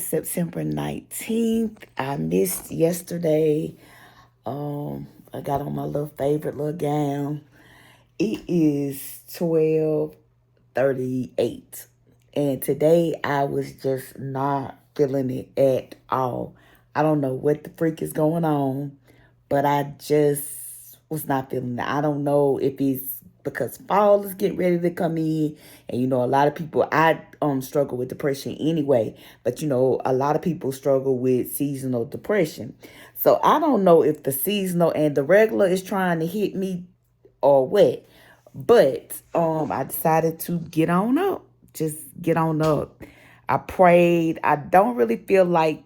September 19th. I missed yesterday. I got on my little favorite little gown. It is 12:38. And today I was just not feeling it at all. I don't know what the freak is going on, but I just was not feeling it. I don't know if it's because fall is getting ready to come in, and a lot of people, I struggle with depression anyway, but a lot of people struggle with seasonal depression. So I don't know if the seasonal and the regular is trying to hit me or what. But I decided to get on up. Just get on up. I prayed. I don't really feel like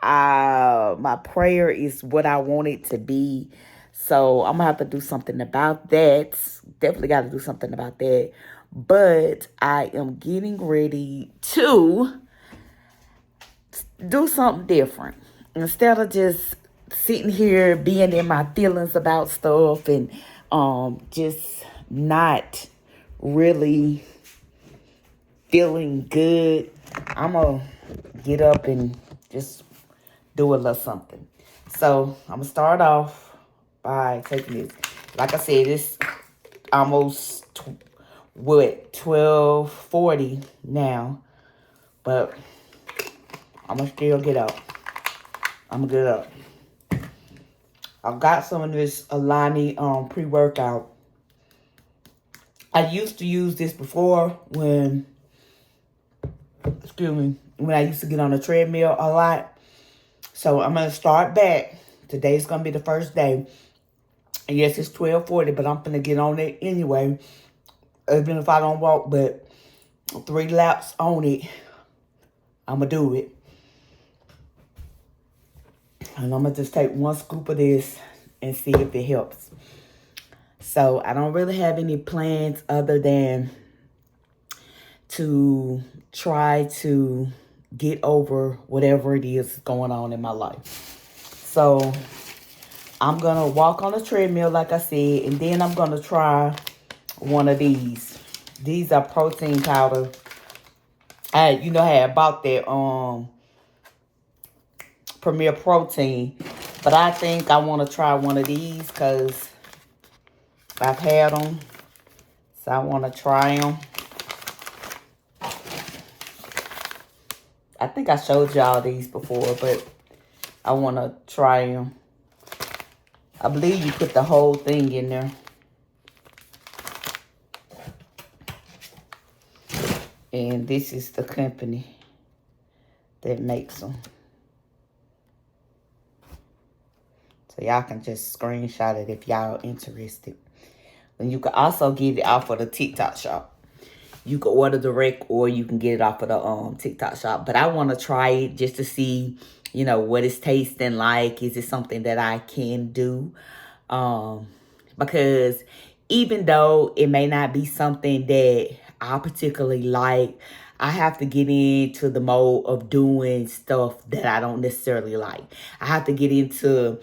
my prayer is what I want it to be. So I'm gonna have to do something about that. Definitely got to do something about that. But I am getting ready to do something different. Instead of just sitting here being in my feelings about stuff and just not really feeling good, I'm gonna get up and just do a little something. So I'm gonna start off by taking this. Like I said, it's almost 12:40 now, but I'm gonna still get up. I'm gonna get up. I got some of this Alani pre-workout. I used to use this before when I used to get on the treadmill a lot. So I'm going to start back. Today's going to be the first day. And yes, it's 12:40, but I'm going to get on it anyway. Even if I don't walk, but 3 laps on it, I'm going to do it. And I'm going to just take 1 scoop of this and see if it helps. So I don't really have any plans other than to try to get over whatever it is going on in my life. So I'm going to walk on the treadmill, like I said, and then I'm going to try one of these. These are protein powder. I bought that Premier Protein, but I think I want to try one of these because I've had them, so I want to try them. I think I showed y'all these before, but I want to try them. I believe you put the whole thing in there. And this is the company that makes them. So y'all can just screenshot it if y'all interested. And you can also get it off of the TikTok shop. You can order direct or you can get it off of the TikTok shop. But I want to try it just to see, what it's tasting like. Is it something that I can do? Because even though it may not be something that I particularly like, I have to get into the mode of doing stuff that I don't necessarily like. I have to get into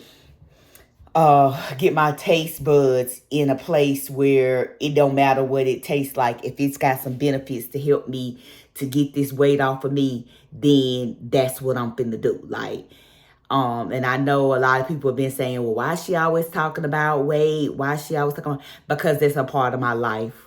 get my taste buds in a place where it don't matter what it tastes like. If it's got some benefits to help me to get this weight off of me, then that's what I'm finna do. And I know a lot of people have been saying, well, why is she always talking about weight? Why is she always talking about, because that's a part of my life.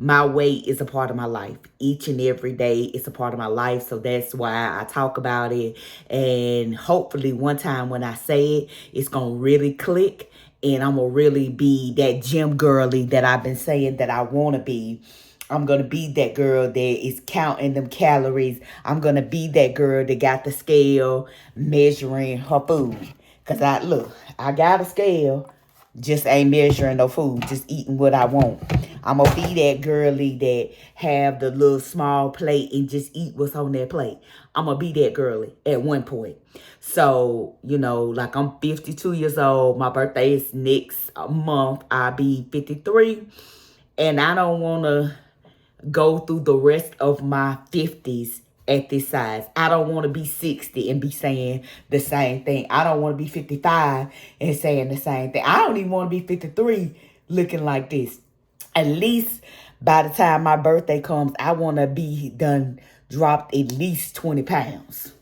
My weight is a part of my life. Each and every day it's a part of my life. So that's why I talk about it. And hopefully one time when I say it, it's going to really click. And I'm going to really be that gym girly that I've been saying that I want to be. I'm going to be that girl that is counting them calories. I'm going to be that girl that got the scale measuring her food. Because I got a scale. Just ain't measuring no food. Just eating what I want. I'm going to be that girly that have the little small plate and just eat what's on that plate. I'm going to be that girly at one point. So, I'm 52 years old. My birthday is next month. I'll be 53. And I don't want to go through the rest of my 50s at this size. I don't want to be 60 and be saying the same thing. I don't want to be 55 and saying the same thing. I don't even want to be 53 looking like this. At least by the time my birthday comes, I want to be done, dropped at least 20 pounds.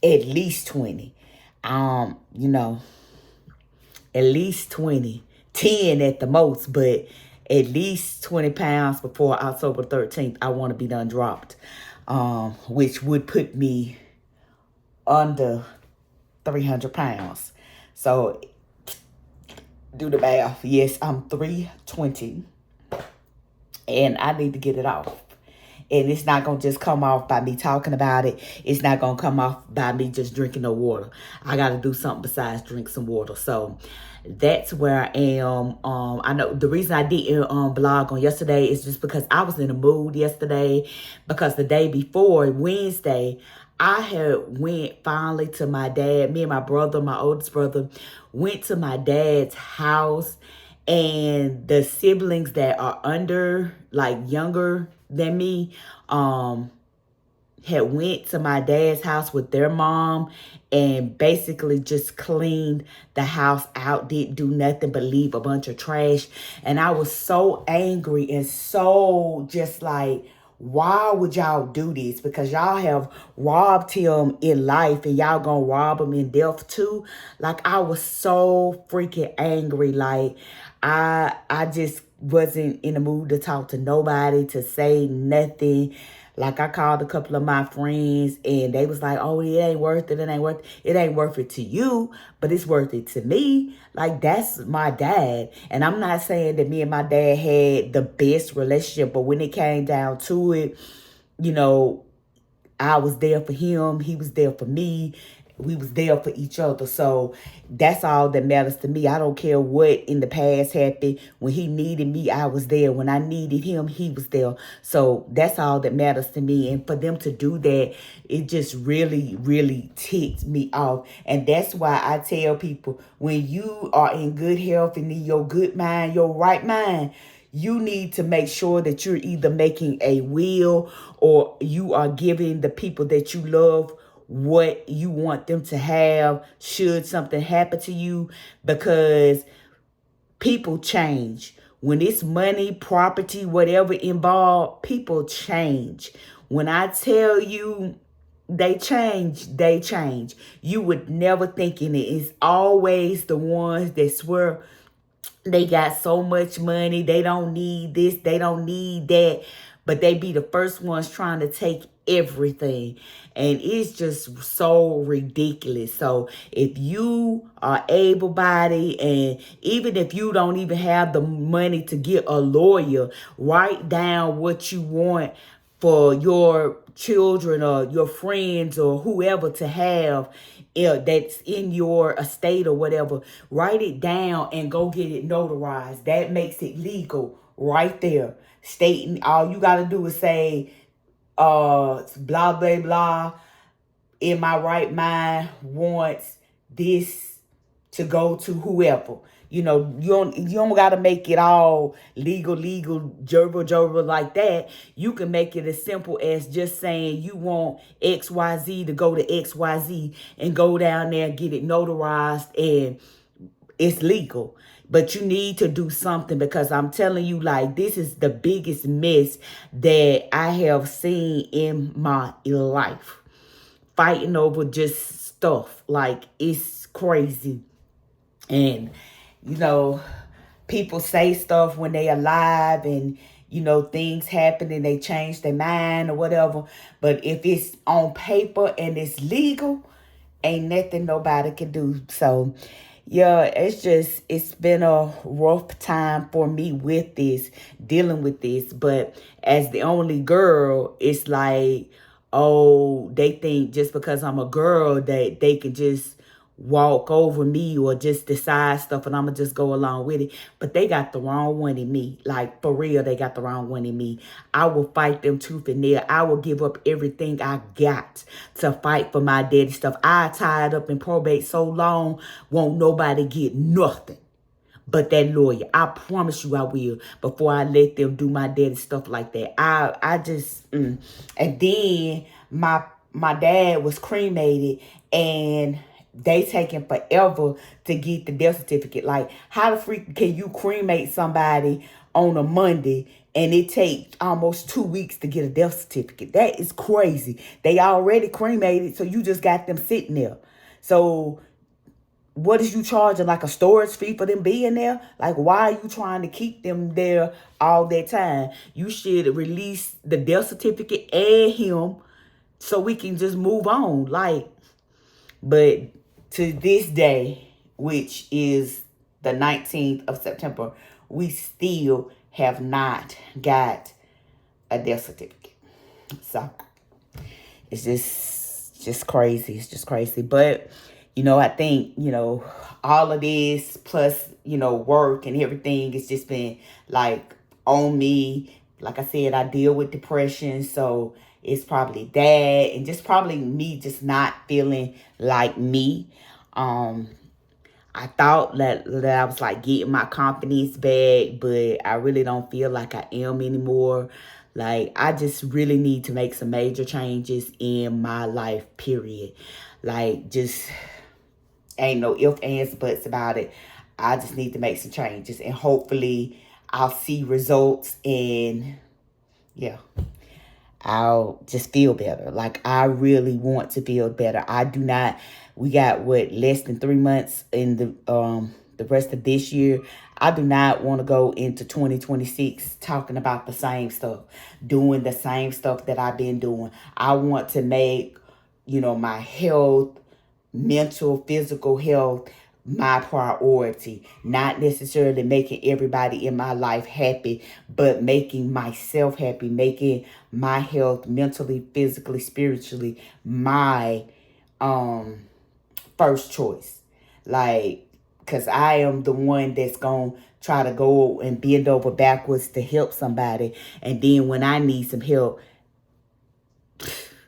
At least 20. You know, at least 20. 10 at the most, but at least 20 pounds before October 13th, I want to be done dropped. Which would put me under 300 pounds. So do the math. Yes, I'm 320 and I need to get it off. And it's not going to just come off by me talking about it. It's not going to come off by me just drinking no water. I got to do something besides drink some water. So that's where I am. I know the reason I didn't blog on yesterday is just because I was in a mood yesterday. Because the day before, Wednesday, I had went finally to my dad. Me and my brother, my oldest brother, went to my dad's house. And the siblings that are under, like younger than me, had went to my dad's house with their mom and basically just cleaned the house out, didn't do nothing but leave a bunch of trash. And I was so angry and so just like, why would y'all do this? Because y'all have robbed him in life and y'all gonna rob him in death too. Like, I was so freaking angry. Like, I just wasn't in the mood to talk to nobody, to say nothing. Like, I called a couple of my friends and they was like, oh, it ain't worth it. It ain't worth it. It ain't worth it to you, but it's worth it to me. Like, that's my dad. And I'm not saying that me and my dad had the best relationship, but when it came down to it, you know, I was there for him. He was there for me. We was there for each other. So that's all that matters to me. I don't care what in the past happened. When he needed me, I was there. When I needed him, he was there. So that's all that matters to me. And for them to do that, it just really, really ticked me off. And that's why I tell people, when you are in good health and in your good mind, your right mind, you need to make sure that you're either making a will or you are giving the people that you love what you want them to have should something happen to you, because people change. When it's money, property, whatever involved, people change. When I tell you they change, they change. You would never think in it. It's always the ones that swear they got so much money, they don't need this, they don't need that, but they be the first ones trying to take everything. And it's just so ridiculous. So if you are able-bodied, and even if you don't even have the money to get a lawyer, write down what you want for your children or your friends or whoever to have that's in your estate or whatever. Write it down and go get it notarized. That makes it legal right there. Stating all you got to do is say, blah, blah, blah, in my right mind wants this to go to whoever. You know, you don't got to make it all legal, gerbil like that. You can make it as simple as just saying you want XYZ to go to XYZ and go down there and get it notarized and it's legal. But you need to do something, because I'm telling you, like, this is the biggest mess that I have seen in my life. Fighting over just stuff. Like, it's crazy. And, you know, people say stuff when they alive and, you know, things happen and they change their mind or whatever. But if it's on paper and it's legal, ain't nothing nobody can do. So, yeah, it's been a rough time for me with this, dealing with this. But as the only girl, it's like, oh, they think just because I'm a girl that they can just walk over me or just decide stuff and I'm going to just go along with it. But they got the wrong one in me. Like, for real, they got the wrong one in me. I will fight them tooth and nail. I will give up everything I got to fight for my daddy stuff. I tied up in probate so long, won't nobody get nothing but that lawyer. I promise you I will, before I let them do my daddy stuff like that. I just, And then my dad was cremated, and they taking forever to get the death certificate. Like, how the freak can you cremate somebody on a Monday and it takes almost 2 weeks to get a death certificate? That is crazy. They already cremated, so you just got them sitting there. So what is you charging, like a storage fee for them being there? Like, why are you trying to keep them there all that time? You should release the death certificate and him so we can just move on. Like, but to this day, which is the 19th of September, we still have not got a death certificate. So it's just crazy. It's just crazy. But, I think, all of this plus, work and everything, it's just been like on me. Like I said, I deal with depression. So it's probably that, and just probably me just not feeling like me. I thought that I was like getting my confidence back, but I really don't feel like I am anymore. Like, I just really need to make some major changes in my life, period. Like, just ain't no ifs, ands, buts about it. I just need to make some changes, and hopefully I'll see results, and yeah, I'll just feel better. Like, I really want to feel better. I do not. We got less than 3 months in the rest of this year. I do not want to go into 2026 talking about the same stuff, doing the same stuff that I've been doing. I want to make, my health, mental, physical health, my priority. Not necessarily making everybody in my life happy, but making myself happy, making my health mentally, physically, spiritually my first choice. Like, because I am the one that's going to try to go and bend over backwards to help somebody. And then when I need some help,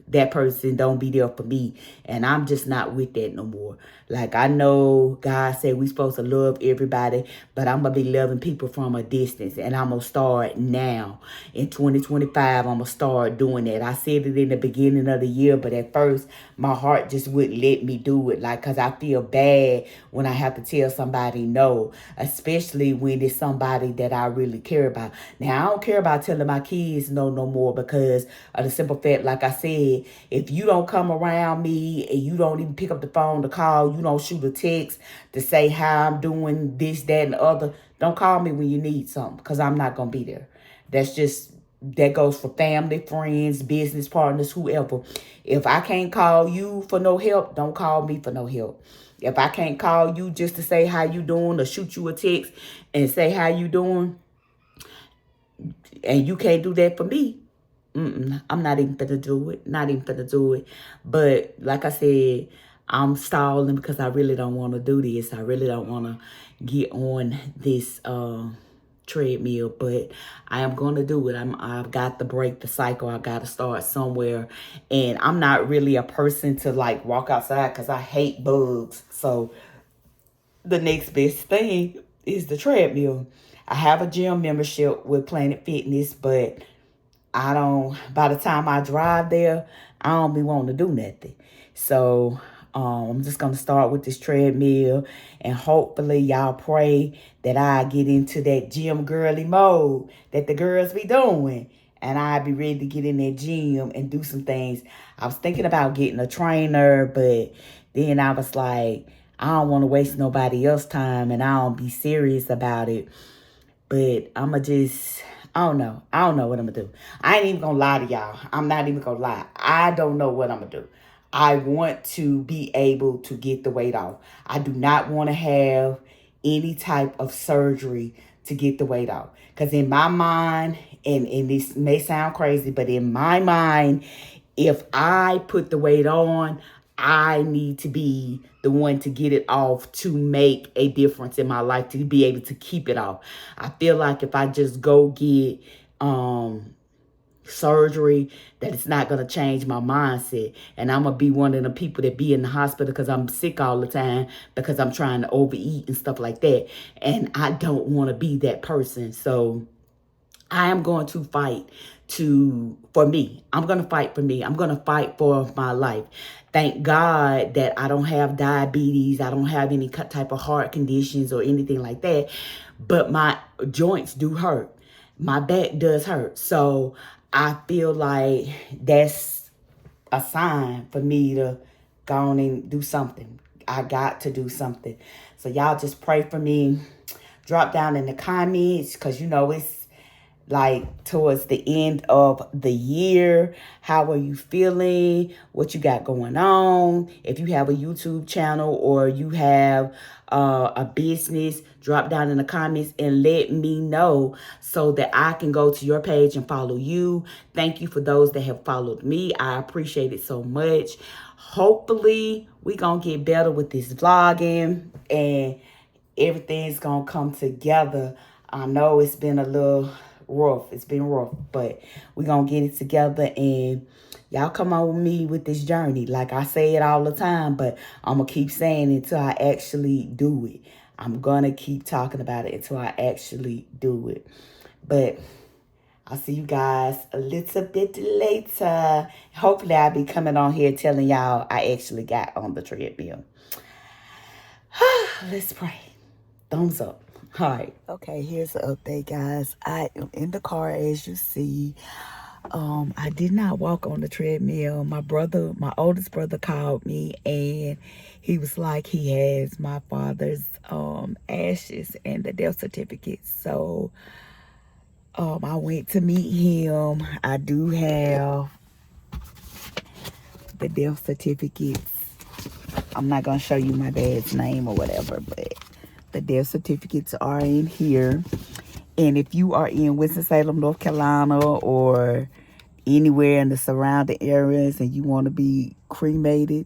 that person don't be there for me. And I'm just not with that no more. Like, I know God said we supposed to love everybody, but I'm going to be loving people from a distance. And I'm going to start now. In 2025, I'm going to start doing that. I said it in the beginning of the year, but at first, my heart just wouldn't let me do it. Like, because I feel bad when I have to tell somebody no, especially when it's somebody that I really care about. Now, I don't care about telling my kids no more, because of the simple fact, like I said, if you don't come around me and you don't even pick up the phone to call, you don't shoot a text to say how I'm doing, this, that, and the other, don't call me when you need something, because I'm not going to be there. That goes for family, friends, business partners, whoever. If I can't call you for no help, don't call me for no help. If I can't call you just to say how you doing or shoot you a text and say how you doing, and you can't do that for me, I'm not even finna do it. Not even finna do it. But like I said, I'm stalling because I really don't want to do this. I really don't want to get on this treadmill, but I am going to do it. I've got to break the cycle. I got to start somewhere. And I'm not really a person to like walk outside because I hate bugs. So the next best thing is the treadmill. I have a gym membership with Planet Fitness, but by the time I drive there, I don't be wanting to do nothing. So I'm just going to start with this treadmill, and hopefully y'all pray that I get into that gym girly mode that the girls be doing, and I be ready to get in that gym and do some things. I was thinking about getting a trainer, but then I was like, I don't want to waste nobody else's time, and I don't be serious about it. But I don't know. I don't know what I'm going to do. I ain't even going to lie to y'all. I'm not even going to lie. I don't know what I'm going to do. I want to be able to get the weight off. I do not want to have any type of surgery to get the weight off. Because in my mind, and this may sound crazy, but in my mind, if I put the weight on, I need to be the one to get it off to make a difference in my life, to be able to keep it off. I feel like if I just go get surgery, that it's not going to change my mindset. And I'm going to be one of the people that be in the hospital because I'm sick all the time, because I'm trying to overeat and stuff like that. And I don't want to be that person. So I am going to fight for me. I'm going to fight for me. I'm going to fight for my life. Thank God that I don't have diabetes. I don't have any type of heart conditions or anything like that. But my joints do hurt. My back does hurt. So I feel like that's a sign for me to go on and do something. I got to do something. So y'all just pray for me. Drop down in the comments, because it's like towards the end of the year. How are you feeling? What you got going on? If you have a YouTube channel or you have a business, drop down in the comments and let me know so that I can go to your page and follow you. Thank you for those that have followed me. I appreciate it so much. Hopefully we gonna get better with this vlogging and everything's gonna come together. I know it's been a little rough. It's been rough, but we're gonna get it together, and y'all come on with me with this journey. Like I say it all the time, but I'm gonna keep saying it until I actually do it. I'm gonna keep talking about it until I actually do it. But I'll see you guys a little bit later. Hopefully I'll be coming on here telling y'all I actually got on the treadmill. Let's pray. Thumbs up. All right. Okay, here's the update, guys. I am in the car, as you see. I did not walk on the treadmill. My oldest brother called me, and he was like, he has my father's ashes and the death certificate. So I went to meet him. I do have the death certificates. I'm not gonna show you my dad's name or whatever, but the death certificates are in here. And if you are in Winston-Salem, North Carolina, or anywhere in the surrounding areas and you want to be cremated,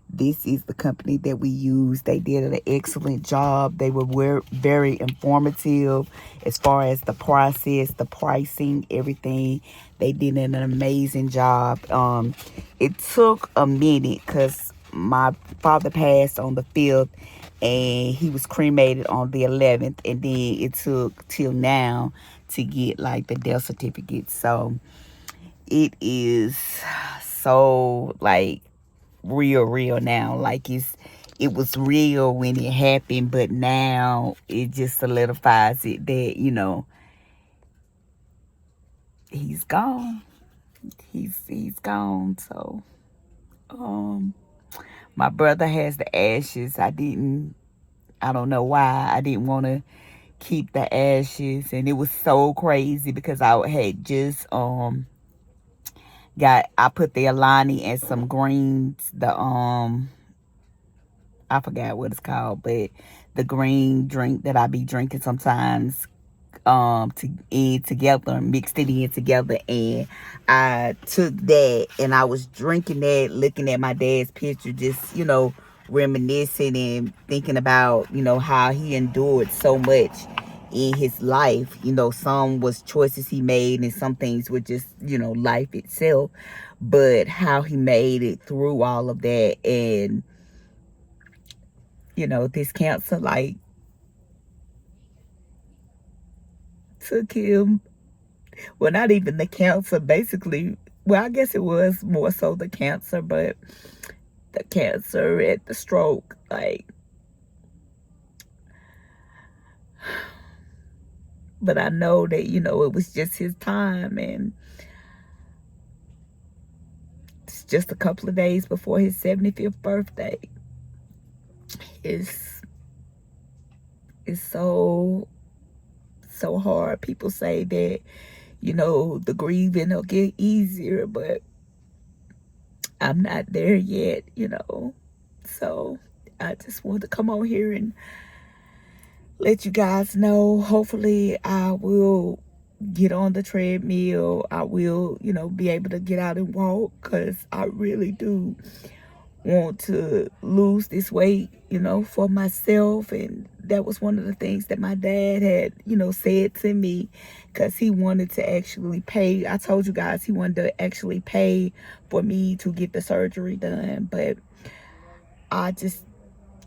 this is the company that we use. They did an excellent job. They were very informative as far as the process, the pricing, everything. They did an amazing job. It took a minute because my father passed on the 5th and he was cremated on the 11th, and then it took till now to get like the death certificate. So it is so like real now. Like it was real when it happened, but now it just solidifies it that he's gone. He's gone. So my brother has the ashes. I don't know why I didn't want to keep the ashes, and it was so crazy because I had just I put the Alani and some greens, I forgot what it's called, but the green drink that I be drinking sometimes, together, mixed it in together, and I took that and I was drinking that, looking at my dad's picture, just reminiscing and thinking about how he endured so much in his life. Some was choices he made, and some things were just life itself, but how he made it through all of that. And this cancer took him. Well, not even the cancer, basically. Well, I guess it was more so the cancer, but the cancer and the stroke, but I know that, it was just his time, and it's just a couple of days before his 75th birthday. It's so hard. People say that, the grieving will get easier, but I'm not there yet, So I just want to come on here and let you guys know. Hopefully I will get on the treadmill. I will, be able to get out and walk, because I really do want to lose this weight, for myself. And that was one of the things that my dad had, said to me, because he wanted to actually pay. I told you guys he wanted to actually pay for me to get the surgery done, but I just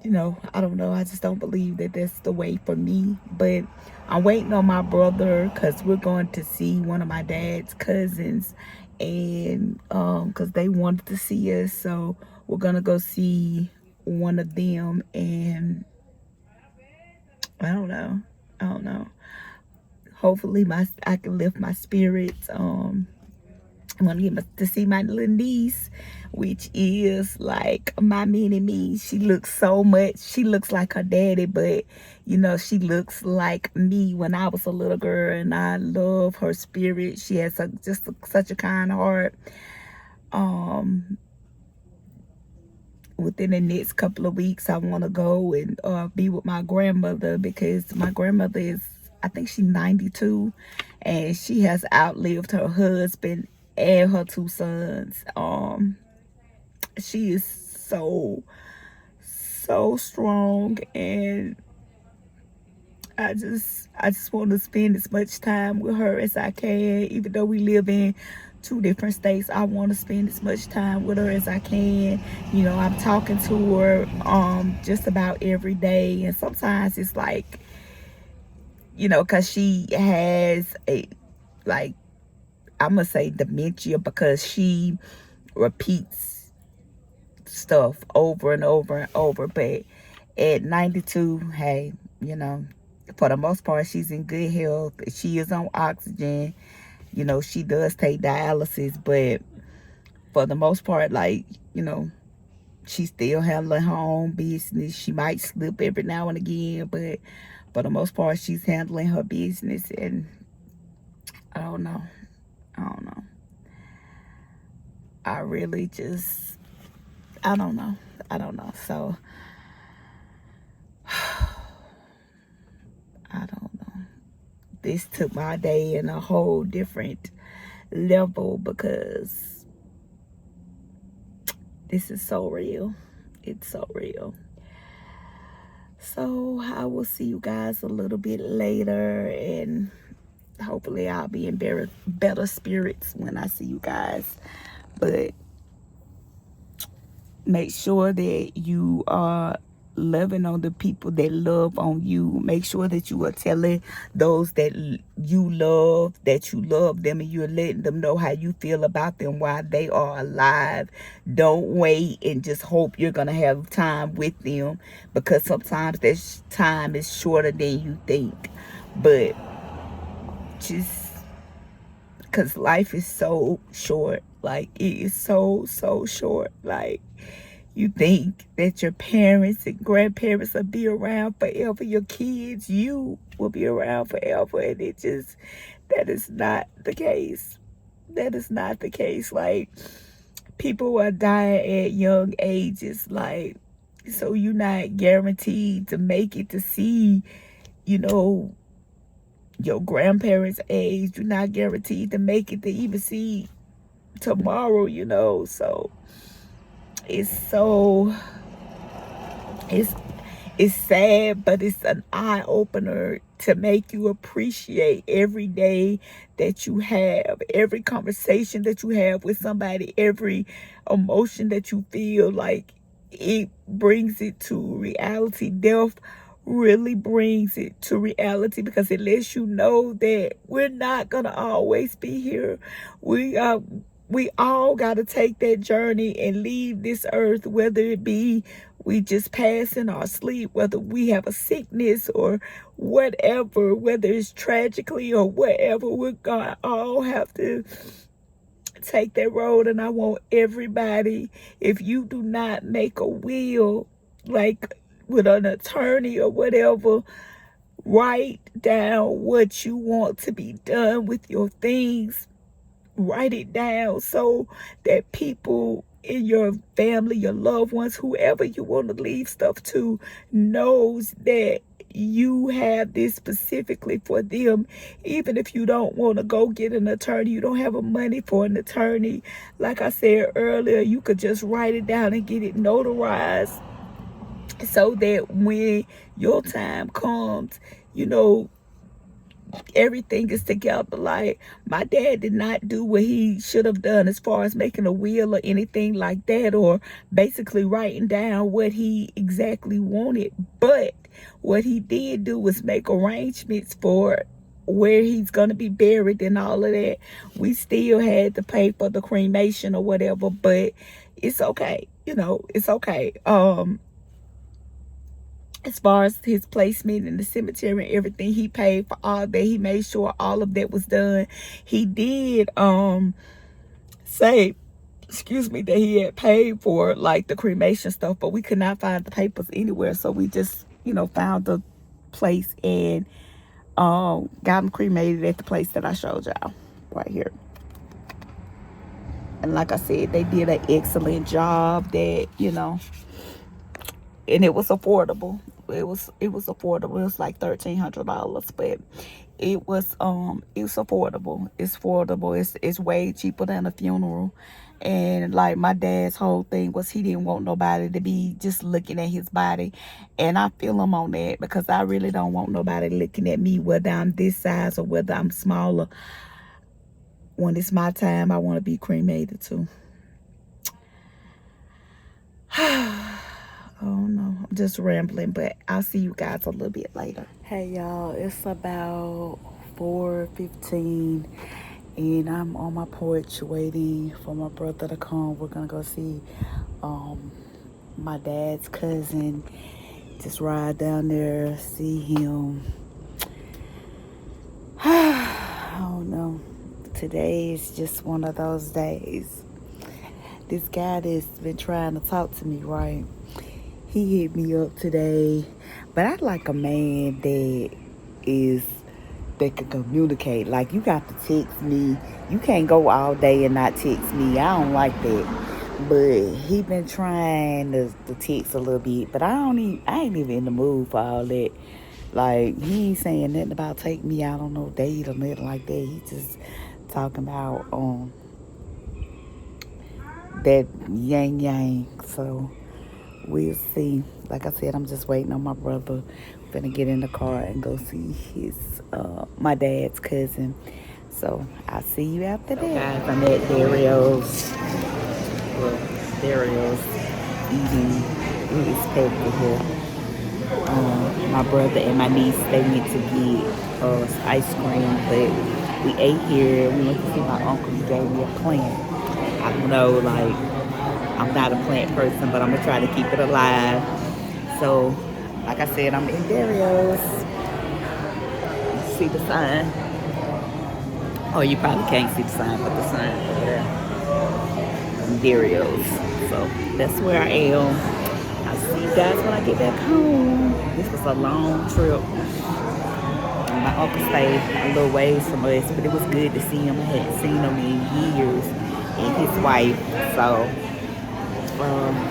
you know, I don't know. I just don't believe that that's the way for me. But I'm waiting on my brother because we're going to see one of my dad's cousins, and because they wanted to see us, so we're gonna go see one of them. And I don't know. I don't know. Hopefully, I can lift my spirits. I want to get to see my little niece, which is like my mini me. She looks so much. She looks like her daddy, but you know, she looks like me when I was a little girl, and I love her spirit. She has such a kind heart. Um, Within the next couple of weeks, I want to go and be with my grandmother, because my grandmother is, I think she's 92, and she has outlived her husband and her two sons. She is so strong, and I just want to spend as much time with her as I can. Even though we live in two different states, I want to spend as much time with her as I can. You know, I'm talking to her just about every day, and sometimes it's like, you know, because she has a, like, I'm gonna say dementia, because she repeats stuff over and over and over. But at 92, hey, you know, for the most part, she's in good health. She is on oxygen. You know, she does take dialysis, but for the most part, like, you know, she's still handling her own business. She might slip every now and again, but for the most part, she's handling her business. And I don't know. I don't know. I really just, I don't know. I don't know. So, I don't know. This took my day in a whole different level, because this is so real. It's so real. So I will see you guys a little bit later, and hopefully I'll be in better spirits when I see you guys. But make sure that you are loving on the people that love on you. Make sure that you are telling those that you love them, and you're letting them know how you feel about them while they are alive. Don't wait and just hope you're gonna have time with them, because sometimes that time is shorter than you think. But just because life is so short, like, it is so short. Like, you think that your parents and grandparents will be around forever. Your kids, you will be around forever. And that is not the case. That is not the case. Like, people are dying at young ages. Like, so you're not guaranteed to make it to see, you know, your grandparents' age. You're not guaranteed to make it to even see tomorrow, you know. So it's so, it's sad, but it's an eye opener to make you appreciate every day that you have, every conversation that you have with somebody, every emotion that you feel. Like, it brings it to reality. Death really brings it to reality, because it lets you know that we're not gonna always be here. We all got to take that journey and leave this earth, whether it be we just pass in our sleep, whether we have a sickness or whatever, whether it's tragically or whatever. We're going to all have to take that road. And I want everybody, if you do not make a will, like with an attorney or whatever, write down what you want to be done with your things. Write it down so that people in your family, your loved ones, whoever you want to leave stuff to, knows that you have this specifically for them. Even if you don't want to go get an attorney, you don't have the money for an attorney, like I said earlier, you could just write it down and get it notarized, so that when your time comes, you know, everything is together. Like, my dad did not do what he should have done as far as making a will or anything like that, or basically writing down what he exactly wanted. But what he did do was make arrangements for where he's gonna be buried and all of that. We still had to pay for the cremation or whatever, but it's okay. You know, it's okay. As far as his placement in the cemetery and everything, he paid for all that. He made sure all of that was done. He did say, excuse me, that he had paid for like the cremation stuff, but we could not find the papers anywhere. So we just, you know, found the place and got him cremated at the place that I showed y'all right here. And like I said, they did an excellent job. That, you know, and it was affordable. It was affordable. It was like $1,300, but it's affordable. It's affordable. It's way cheaper than a funeral. And like, my dad's whole thing was he didn't want nobody to be just looking at his body, and I feel him on that, because I really don't want nobody looking at me, whether I'm this size or whether I'm smaller. When it's my time, I want to be cremated too. Oh no, I'm just rambling, but I'll see you guys a little bit later. Hey y'all, it's about 4:15 and I'm on my porch waiting for my brother to come. We're gonna go see my dad's cousin. Just ride down there, see him. I don't know. Today is just one of those days. This guy that's been trying to talk to me, right? He hit me up today, but I like a man that can communicate. Like, you got to text me. You can't go all day and not text me. I don't like that. But he been trying to text a little bit, but I ain't even in the mood for all that. Like, he ain't saying nothing about take me out on no date or nothing like that. He just talking about that yang yang. So we'll see. Like I said, I'm just waiting on my brother. Gonna get in the car and go see my dad's cousin. So I'll see you after that. Guys, I'm at Dario's. Well, Dario's eating his paper here. My brother and my niece, they went to get ice cream, but we ate here. We went to see my uncle. He gave me a plant. I don't know, like, I'm not a plant person, but I'm gonna try to keep it alive. So, like I said, I'm in Dario's. You see the sign? Oh, you probably can't see the sign, but the sign over there. In Dario's. So that's where I am. I'll see you guys when I get back home. This was a long trip. And my uncle stayed a little ways from us, but it was good to see him. I hadn't seen him in years, and his wife. So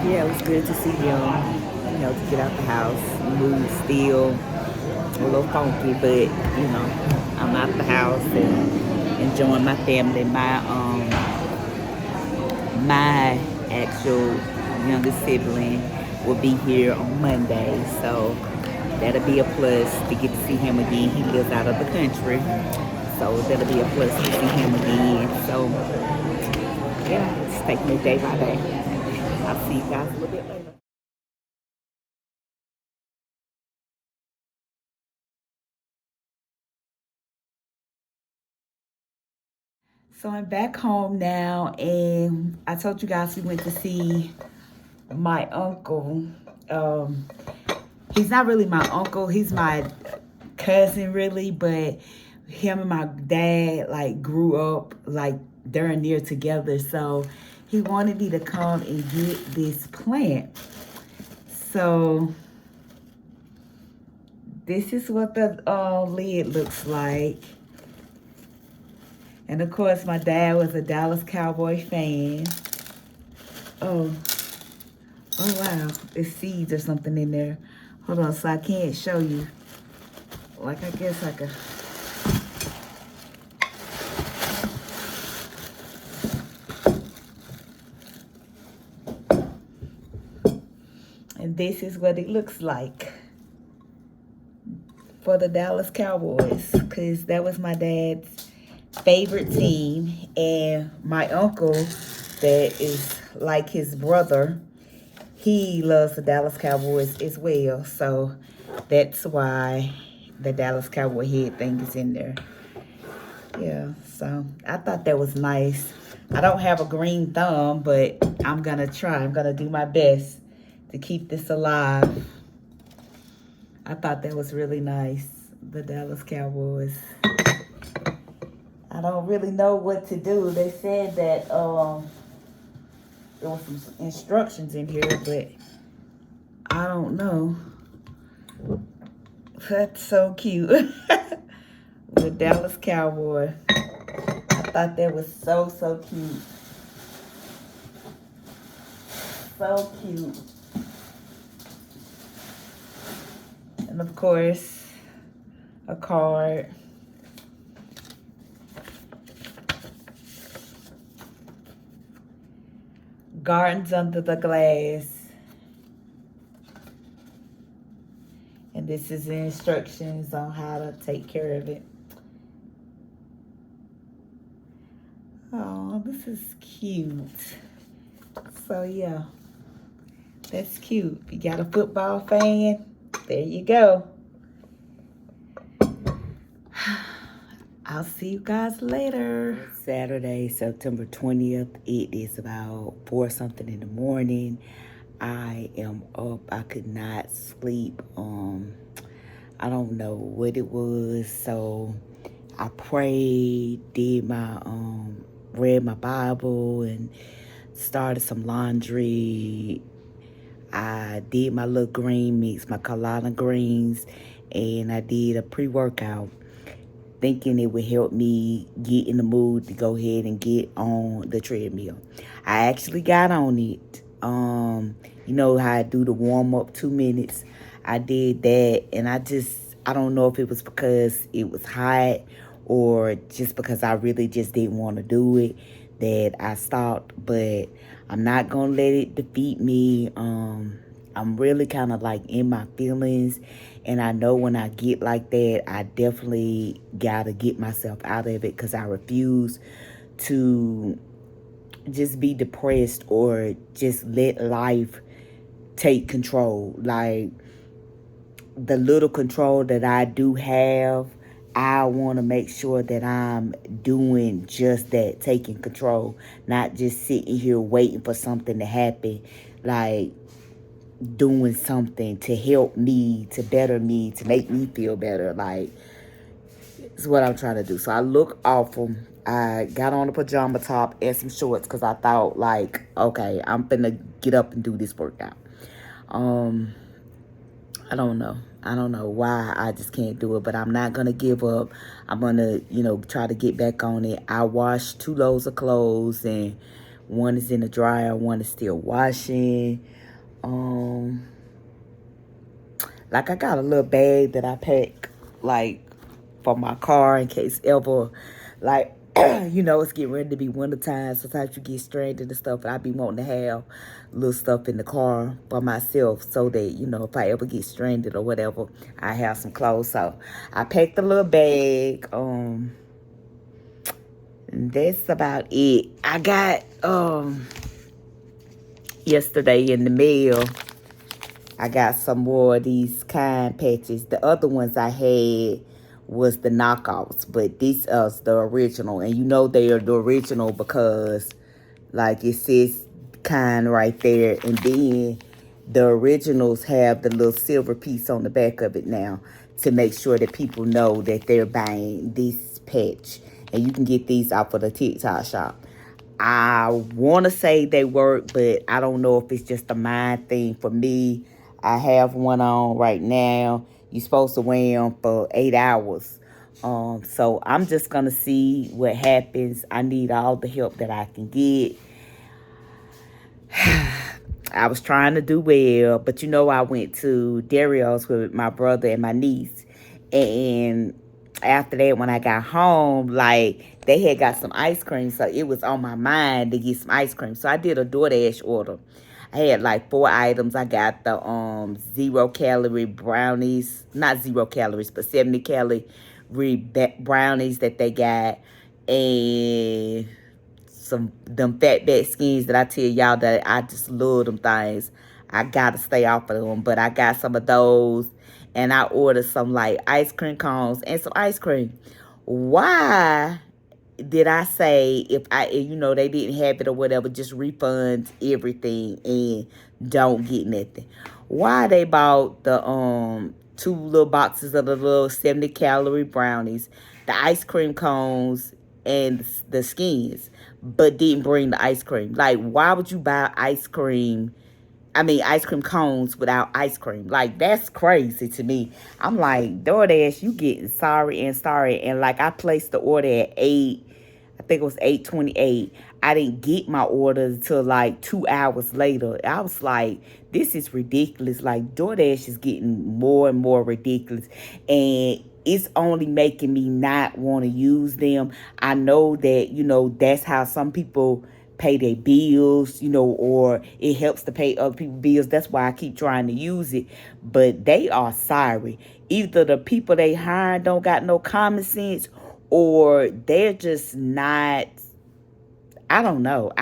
yeah, it was good to see him, you know, to get out the house. Mood still a little funky, but, you know, I'm out the house and enjoying my family. My actual youngest sibling will be here on Monday, so that'll be a plus to get to see him again. He lives out of the country, so that'll be a plus to see him again. So yeah, just taking it day by day. I'll see you guys a little bit later. So I'm back home now, and I told you guys we went to see my uncle. He's not really my uncle. He's my cousin, really, but him and my dad, like, grew up, like, darn near together. So he wanted me to come and get this plant. So this is what the lid looks like. And of course, my dad was a Dallas Cowboy fan. Oh, oh wow, there's seeds or something in there. Hold on, so I can't show you. Like, I guess I could. And this is what it looks like for the Dallas Cowboys because that was my dad's favorite team. And my uncle, that is like his brother, he loves the Dallas Cowboys as well. So that's why the Dallas Cowboy head thing is in there. Yeah, so I thought that was nice. I don't have a green thumb, but I'm going to try. I'm going to do my best to keep this alive. I thought that was really nice, the Dallas Cowboys. I don't really know what to do. They said that there was some instructions in here, but I don't know. That's so cute. The Dallas Cowboy. I thought that was so cute. So cute. And of course, a card. Gardens under the glass. And this is the instructions on how to take care of it. Oh, this is cute. So yeah, that's cute. If you got a football fan, there you go. I'll see you guys later. Saturday, September 20th. It is about 4 something in the morning. I am up. I could not sleep. I don't know what it was. So I prayed, did my read my Bible and started some laundry. I did my little green mix, my collard greens, and I did a pre-workout, thinking it would help me get in the mood to go ahead and get on the treadmill. I actually got on it. You know how I do the warm-up 2 minutes? I did that, and I don't know if it was because it was hot or just because I really just didn't want to do it that I stopped, but I'm not going to let it defeat me. I'm really kind of like in my feelings, and I know when I get like that, I definitely got to get myself out of it because I refuse to just be depressed or just let life take control. Like, the little control that I do have, I want to make sure that I'm doing just that, taking control, not just sitting here waiting for something to happen, like doing something to help me, to better me, to make me feel better. Like, it's what I'm trying to do. So I look awful. I got on a pajama top and some shorts because I thought, like, okay, I'm finna get up and do this workout. I don't know. I don't know why I just can't do it, but I'm not going to give up. I'm going to, try to get back on it. I washed 2 loads of clothes, and one is in the dryer, one is still washing. Like, I got a little bag that I pack, like, for my car in case ever, like, it's getting ready to be wintertime. Sometimes you get stranded and stuff, and I be wanting to have little stuff in the car for myself so that, if I ever get stranded or whatever, I have some clothes. So I packed a little bag. And that's about it. I got, yesterday in the mail, I got some more of these kind patches. The other ones I had was the knockoffs, but this is the original. And they are the original because, like, it says kind right there. And then the originals have the little silver piece on the back of it now to make sure that people know that they're buying this patch. And you can get these out for the TikTok shop. I want to say they work, but I don't know if it's just a mind thing for me. I have one on right now. You're supposed to wear them for 8 hours. So I'm just going to see what happens. I need all the help that I can get. I was trying to do well, but I went to Dario's with my brother and my niece. And after that, when I got home, like, they had got some ice cream, so it was on my mind to get some ice cream. So I did a DoorDash order. I had like 4 items. I got the 0 calorie brownies, not 0 calories, but 70 calorie brownies that they got, and some them fatback skins that I tell y'all that I just love them things. I gotta stay off of them, but I got some of those, and I ordered some like ice cream cones and some ice cream. Why did I say if they didn't have it or whatever, just refund everything and don't get nothing? Why they bought the 2 little boxes of the little 70 calorie brownies, the ice cream cones, and the skins, but didn't bring the ice cream? Like, why would you buy ice cream cones without ice cream? Like, that's crazy to me. I'm like, DoorDash, you getting sorry and sorry. And like, I placed the order at 8, I think it was 8:28. I didn't get my order until like 2 hours later. I was like, this is ridiculous. Like, DoorDash is getting more and more ridiculous. And it's only making me not want to use them. I know that, that's how some people pay their bills, or it helps to pay other people's bills. That's why I keep trying to use it. But they are sorry. Either the people they hire don't got no common sense, or they're just not. I don't know.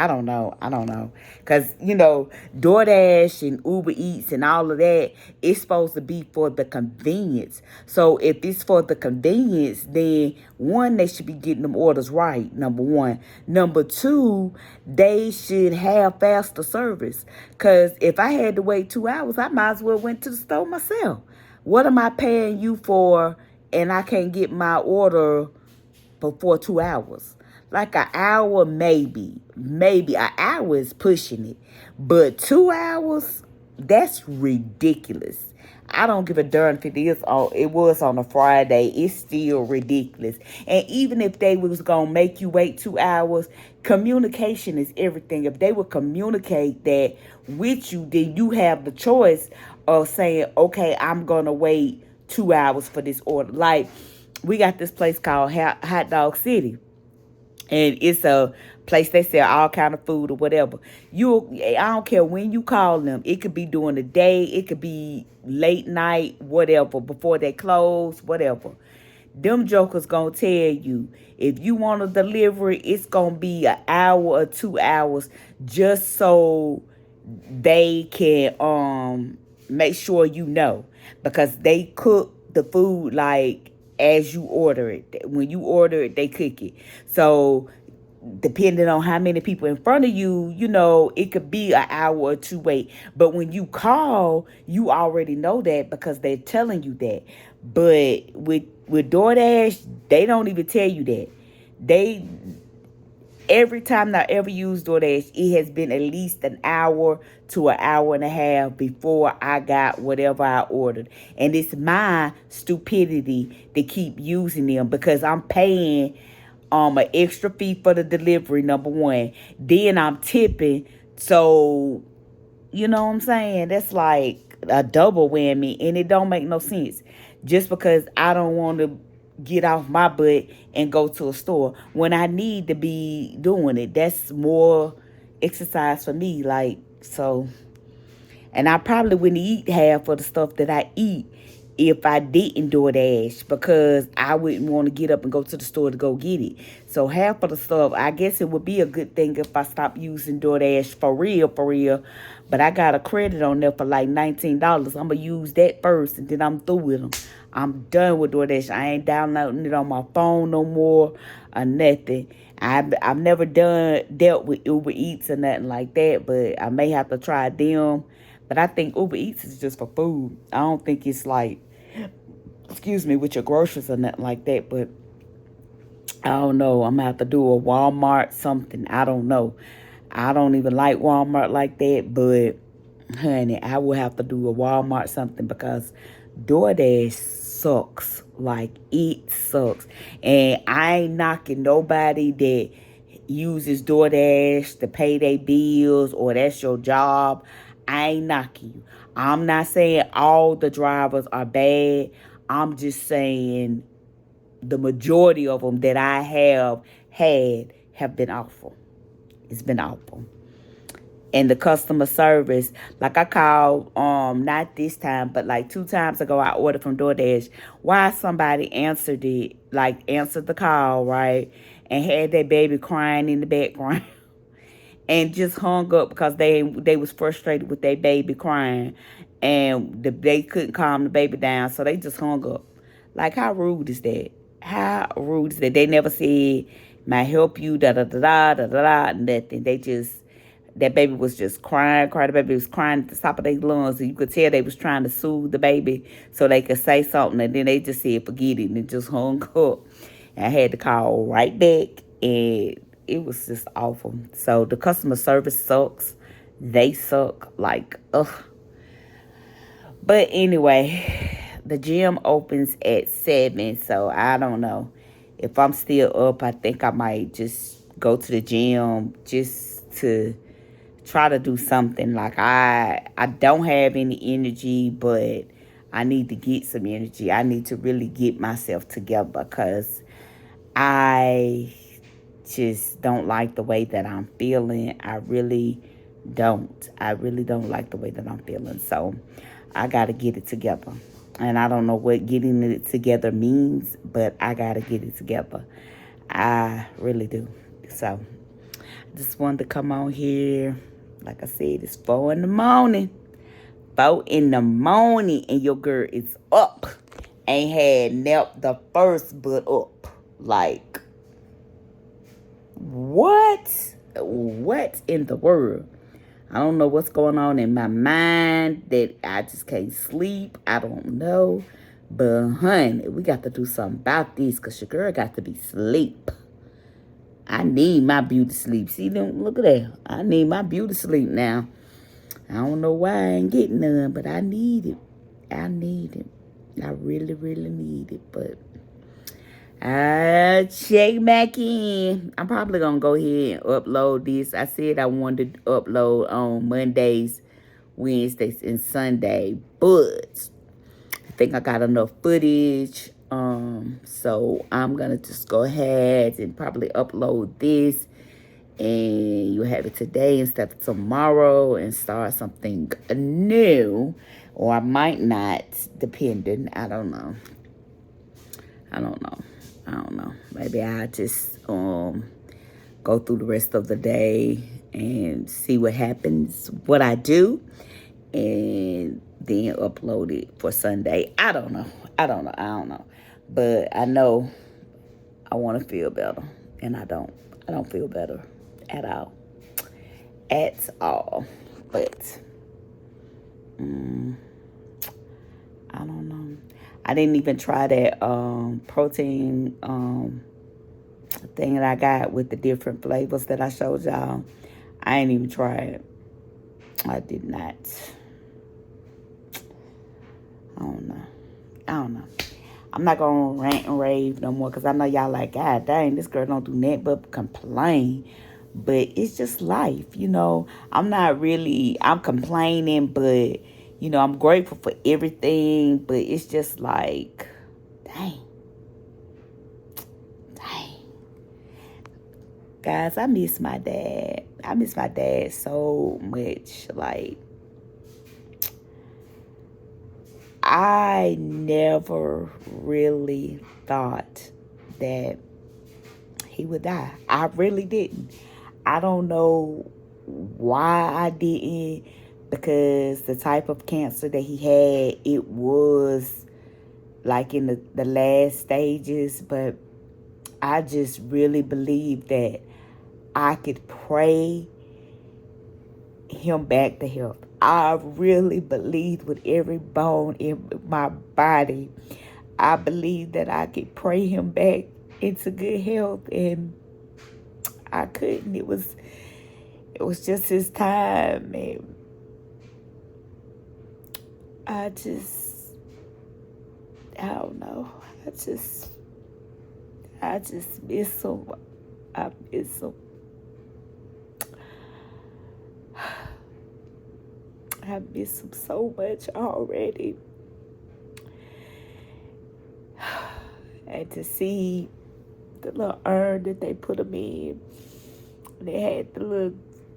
Because, DoorDash and Uber Eats and all of that, it's supposed to be for the convenience. So if it's for the convenience, then one, they should be getting them orders right, number one. Number two, they should have faster service. Because if I had to wait 2 hours, I might as well went to the store myself. What am I paying you for and I can't get my order before 2 hours? Like an hour, maybe an hour is pushing it, but 2 hours, that's ridiculous. I don't give a darn if it was on a Friday. It's still ridiculous. And even if they was gonna make you wait 2 hours, communication is everything. If they would communicate that with you, then you have the choice of saying, okay, I'm gonna wait 2 hours for this order. Like, we got this place called Hot Dog City, and it's a place they sell all kind of food or whatever. I don't care when you call them. It could be during the day. It could be late night, whatever, before they close, whatever. Them jokers gonna tell you, if you want a delivery, it's gonna be an hour or 2 hours, just so they can make sure because they cook the food like as you order it. When you order it, they cook it. So depending on how many people in front of you, it could be an hour or two wait. But when you call, you already know that because they're telling you that. But with DoorDash, they don't even tell you that. Every time I ever use DoorDash, it has been at least an hour to an hour and a half before I got whatever I ordered. And it's my stupidity to keep using them because I'm paying an extra fee for the delivery, number one. Then I'm tipping. So, you know what I'm saying? That's like a double whammy, and it don't make no sense. Just because I don't want to get off my butt and go to a store when I need to be doing it. That's more exercise for me. Like, so, and I probably wouldn't eat half of the stuff that I eat if I didn't DoorDash, because I wouldn't want to get up and go to the store to go get it. So half of the stuff, I guess it would be a good thing if I stopped using DoorDash for real. But I got a credit on there for like $19. I'm going to use that first, and then I'm through with them. I'm done with DoorDash. I ain't downloading it on my phone no more or nothing. I've never dealt with Uber Eats or nothing like that, but I may have to try them. But I think Uber Eats is just for food. I don't think it's like, with your groceries or nothing like that. But I don't know. I'm going to have to do a Walmart something. I don't know. I don't even like Walmart like that. But, honey, I will have to do a Walmart something because DoorDash sucks. Like, it sucks. And I ain't knocking nobody that uses DoorDash to pay their bills or that's your job. I ain't knocking you. I'm not saying all the drivers are bad. I'm just saying the majority of them that I have had have been awful. It's been awful. And the customer service, like I called, not this time, but like 2 times ago, I ordered from DoorDash. Why somebody answered it, like answered the call, right, and had their baby crying in the background, and just hung up because they was frustrated with their baby crying, and they couldn't calm the baby down, so they just hung up. Like, how rude is that? How rude is that? They never said, "May I help you?" Da da da da da da da. Nothing. They just, that baby was just crying, crying. The baby was crying at the top of their lungs, and you could tell they was trying to soothe the baby so they could say something, and then they just said, "Forget it," and just hung up. And I had to call right back, and it was just awful. So the customer service sucks. They suck. Like, ugh. But anyway, the gym opens at 7, so I don't know. If I'm still up, I think I might just go to the gym just to try to do something. Like, I don't have any energy, but I need to get some energy. I need to really get myself together because I just don't like the way that I'm feeling. I really don't. I really don't like the way that I'm feeling. So I got to get it together. And I don't know what getting it together means, but I got to get it together. I really do. So I just wanted to come on here. Like I said, it's 4 in the morning. 4 in the morning, and your girl is up. Ain't had napped the first, but up. Like, what? What in the world? I don't know what's going on in my mind that I just can't sleep. I don't know. But, honey, we got to do something about this because your girl got to be asleep. I need my beauty sleep. See them? Look at that. I need my beauty sleep now. I don't know why I ain't getting none, but I need it. I need it. I really, really need it. But I check back in. I'm probably going to go ahead and upload this. I said I wanted to upload on Mondays, Wednesdays, and Sunday. But I think I got enough footage. So I'm going to just go ahead and probably upload this. And you have it today instead of tomorrow and start something new. Or I might not, depending. I don't know. I don't know. I don't know. Maybe I just go through the rest of the day and see what happens, what I do, and then upload it for Sunday. I don't know. I don't know. I don't know. But I know I want to feel better, and I don't. I don't feel better at all. At all. But I don't know. I didn't even try that protein thing that I got with the different flavors that I showed y'all. I ain't even try it. I did not. I don't know. I don't know. I'm not going to rant and rave no more because I know y'all like, God dang, this girl don't do nothing but complain. But it's just life, you know. I'm complaining, but, you know, I'm grateful for everything. But it's just like, dang. Guys, I miss my dad. I miss my dad so much. Like, I never really thought that he would die. I really didn't. I don't know why I didn't, because the type of cancer that he had, it was like in the last stages, but I just really believe that I could pray him back to health. I really believed with every bone in my body. I believed that I could pray him back into good health, and I couldn't. It was just his time, and I don't know. I just miss him. I miss him. I miss him so much already. And to see the little urn that they put him in, they had the little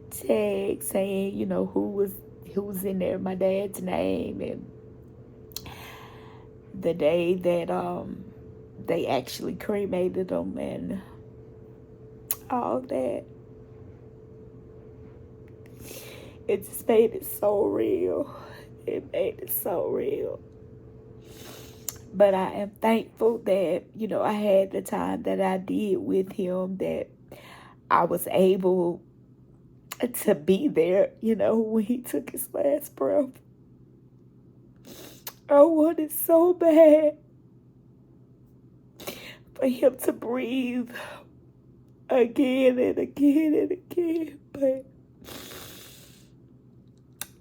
tag saying, you know, who was in there, my dad's name, and the day that they actually cremated him and all that. It just made it so real. It made it so real. But I am thankful that, you know, I had the time that I did with him, that I was able to be there, you know, when he took his last breath. I wanted so bad for him to breathe again and again and again, but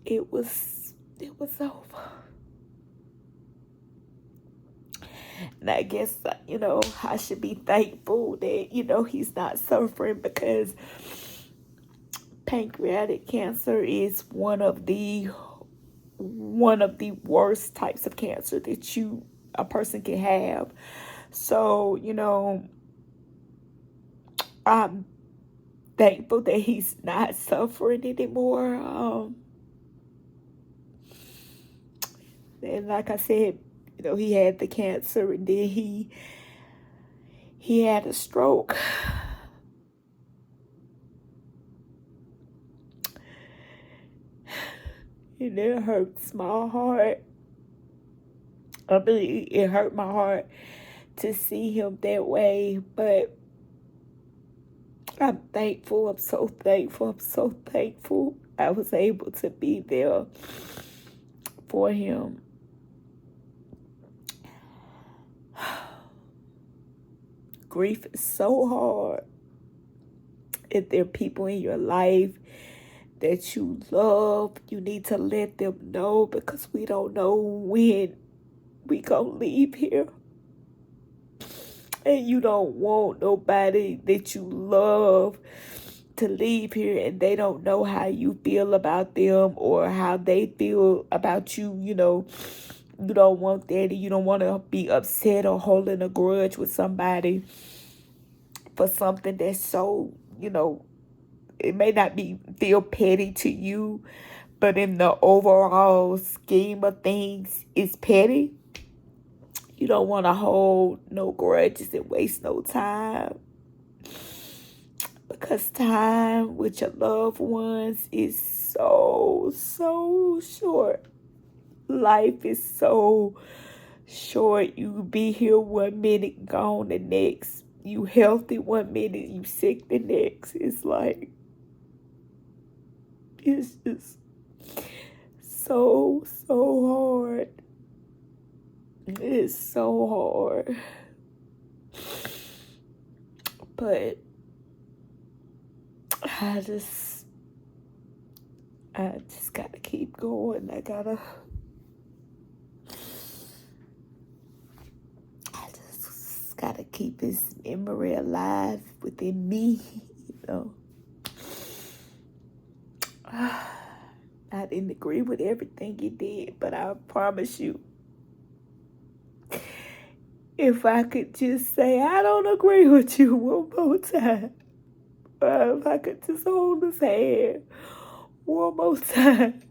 it was over. And I guess, you know, I should be thankful that, you know, he's not suffering, because pancreatic cancer is one of the worst types of cancer that a person can have. So, you know, I'm thankful that he's not suffering anymore. And like I said, you know, he had the cancer, and then he had a stroke. And it hurts my heart. I mean, it hurt my heart to see him that way, but I'm thankful. I'm so thankful. I'm so thankful I was able to be there for him. Grief is so hard. If there are people in your life that you love, you need to let them know, because we don't know when we gonna leave here. And you don't want nobody that you love to leave here and they don't know how you feel about them or how they feel about you. You know, you don't want that. You don't want to be upset or holding a grudge with somebody for something that's so, you know, it may not feel petty to you, but in the overall scheme of things, it's petty. You don't want to hold no grudges and waste no time, because time with your loved ones is so, so short. Life is so short. You be here 1 minute, gone the next. You healthy 1 minute, you sick the next. It's like, it's just so, so hard. It's so hard. But I just gotta keep going. I just gotta keep his memory alive within me, you know. I didn't agree with everything he did, but I promise you, if I could just say, I don't agree with you one more time, or if I could just hold his hand one more time.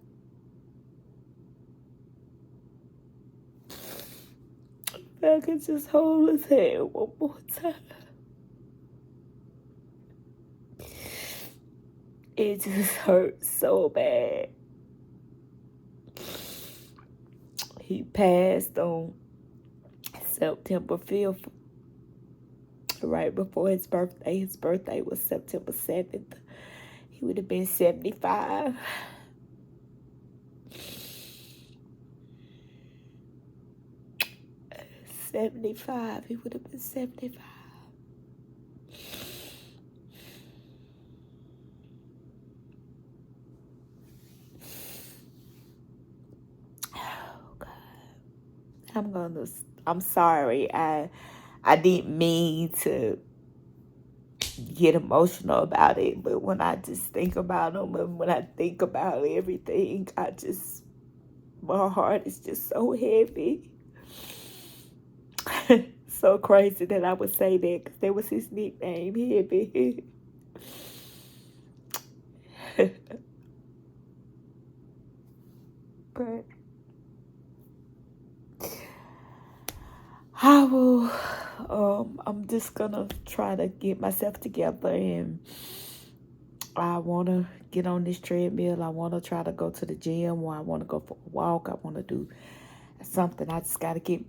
If I could just hold his hand one more time. It just hurts so bad. He passed on September 5th, right before his birthday. His birthday was September 7th. He would have been 75. He would have been 75. Oh God. I'm sorry. I didn't mean to get emotional about it, but when I just think about him and when I think about everything, my heart is just so heavy. So crazy that I would say that, because that was his nickname, Heavy. But I will, I'm just gonna try to get myself together, and I want to get on this treadmill. I want to try to go to the gym, or I want to go for a walk. I want to do something. I just got to get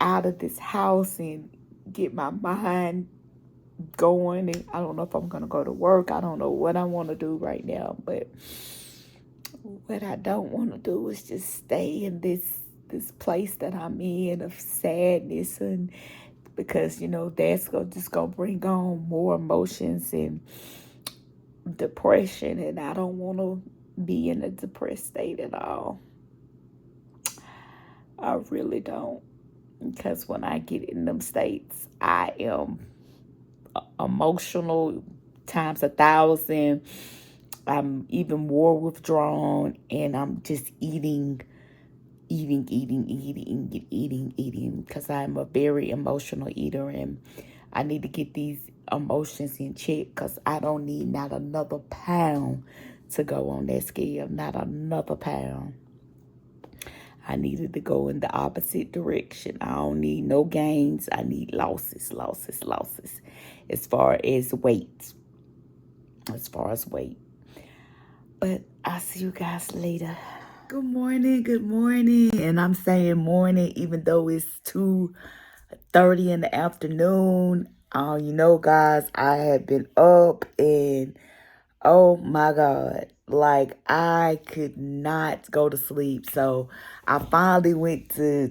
out of this house and get my mind going. And I don't know if I'm going to go to work. I don't know what I want to do right now, but what I don't want to do is just stay in this place that I'm in of sadness, and because that's just gonna bring on more emotions and depression, and I don't want to be in a depressed state at all. I really don't, because when I get in them states, I am emotional times 1,000. I'm even more withdrawn, and I'm just eating, because I'm a very emotional eater, and I need to get these emotions in check, because I don't need not another pound to go on that scale, not another pound. I needed to go in the opposite direction. I don't need no gains. I need losses, losses, losses. As far as weight. As far as weight. But I'll see you guys later. Good morning, good morning. And I'm saying morning even though it's 2:30 in the afternoon. Guys, I have been up, and oh my God, like I could not go to sleep. So I finally